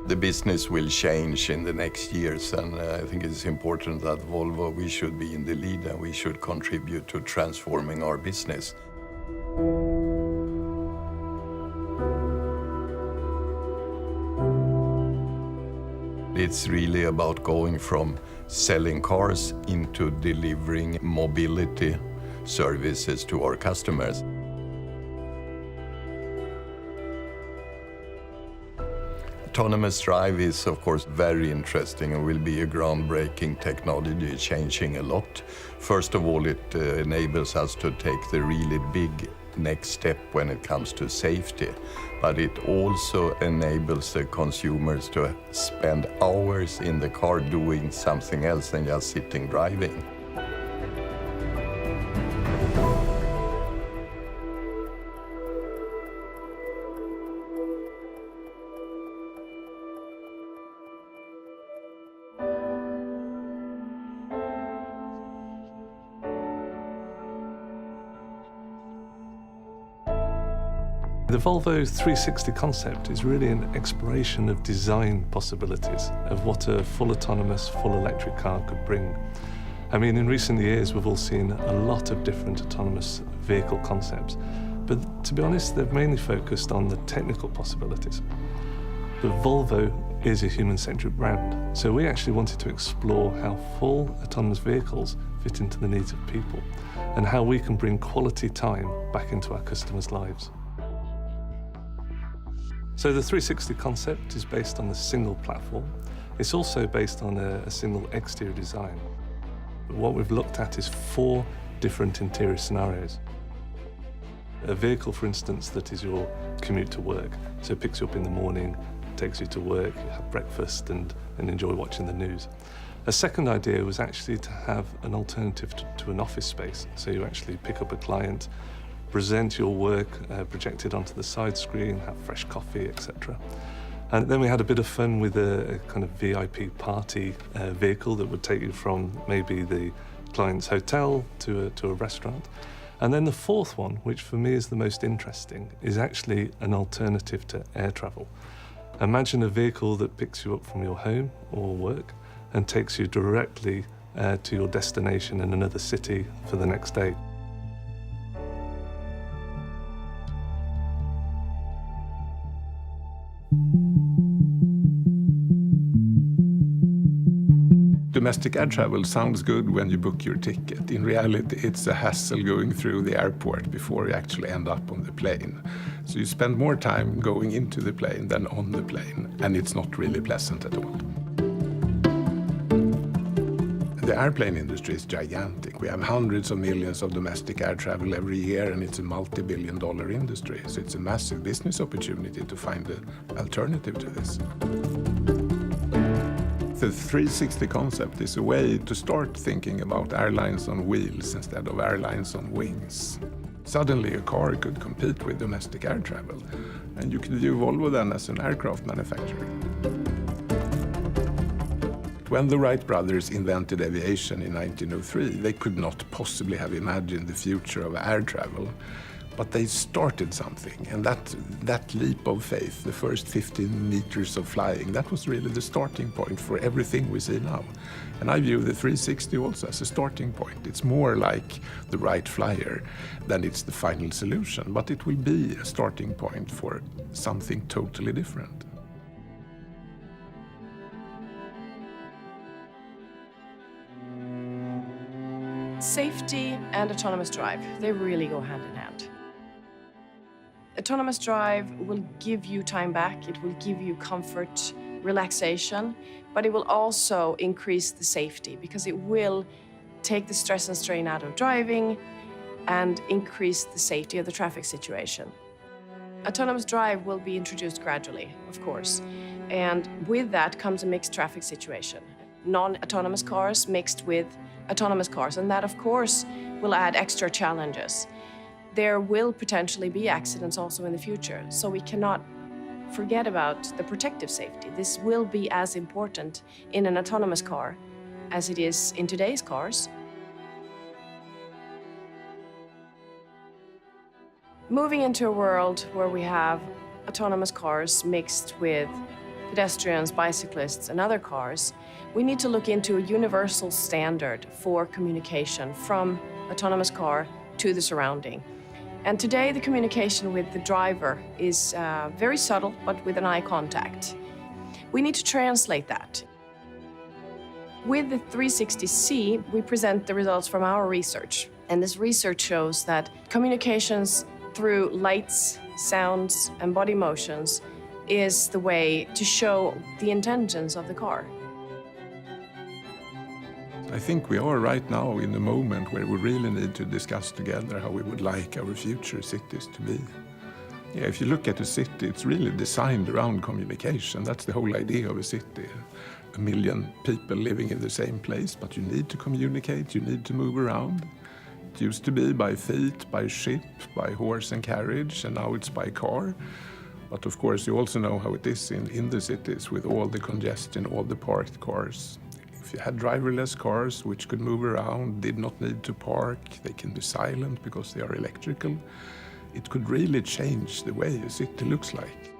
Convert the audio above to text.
The business will change in the next years, and I think it's important that Volvo, we should be in the lead and we should contribute to transforming our business. It's really about going from selling cars into delivering mobility services to our customers. Autonomous drive is, of course, very interesting and will be a groundbreaking technology, changing a lot. First of all, it enables us to take the really big next step when it comes to safety, but it also enables the consumers to spend hours in the car doing something else than just sitting driving. The Volvo 360 concept is really an exploration of design possibilities of what a full autonomous, full electric car could bring. I mean, in recent years, we've all seen a lot of different autonomous vehicle concepts, but to be honest, they've mainly focused on the technical possibilities. But Volvo is a human-centric brand, so we actually wanted to explore how full autonomous vehicles fit into the needs of people and how we can bring quality time back into our customers' lives. So the 360 concept is based on a single platform. It's also based on a single exterior design. What we've looked at is 4 different interior scenarios. A vehicle, for instance, that is your commute to work. So it picks you up in the morning, takes you to work, you have breakfast and enjoy watching the news. A second idea was actually to have an alternative to an office space. So you actually pick up a client, present your work projected onto the side screen, have fresh coffee, etc. And then we had a bit of fun with a kind of VIP party vehicle that would take you from maybe the client's hotel to a restaurant. And then the fourth one, which for me is the most interesting, is actually an alternative to air travel. Imagine a vehicle that picks you up from your home or work and takes you directly to your destination in another city for the next day. Domestic air travel sounds good when you book your ticket. In reality, it's a hassle going through the airport before you actually end up on the plane. So you spend more time going into the plane than on the plane, and it's not really pleasant at all. The airplane industry is gigantic. We have hundreds of millions of domestic air travel every year, and it's a multi-billion-dollar industry. So it's a massive business opportunity to find an alternative to this. The 360 concept is a way to start thinking about airlines on wheels instead of airlines on wings. Suddenly a car could compete with domestic air travel, and you could view Volvo then as an aircraft manufacturer. When the Wright brothers invented aviation in 1903, they could not possibly have imagined the future of air travel. But they started something, and that leap of faith, the first 15 meters of flying, that was really the starting point for everything we see now. And I view the 360 also as a starting point. It's more like the Wright Flyer than it's the final solution, but it will be a starting point for something totally different. Safety and autonomous drive, they really go hand in hand. Autonomous drive will give you time back, it will give you comfort, relaxation, but it will also increase the safety because it will take the stress and strain out of driving and increase the safety of the traffic situation. Autonomous drive will be introduced gradually, of course, and with that comes a mixed traffic situation. Non-autonomous cars mixed with autonomous cars, and that, of course, will add extra challenges. There will potentially be accidents also in the future, so we cannot forget about the protective safety. This will be as important in an autonomous car as it is in today's cars. Moving into a world where we have autonomous cars mixed with pedestrians, bicyclists, and other cars, we need to look into a universal standard for communication from autonomous car to the surrounding. And today, the communication with the driver is very subtle, but with an eye contact. We need to translate that. With the 360C, we present the results from our research. And this research shows that communications through lights, sounds, and body motions is the way to show the intentions of the car. I think we are right now in the moment where we really need to discuss together how we would like our future cities to be. Yeah, if you look at a city, it's really designed around communication. That's the whole idea of a city. 1 million people living in the same place, but you need to communicate, you need to move around. It used to be by feet, by ship, by horse and carriage, and now it's by car. But of course, you also know how it is in the cities with all the congestion, all the parked cars. If you had driverless cars which could move around, did not need to park, they can be silent because they are electrical, it could really change the way a city looks like.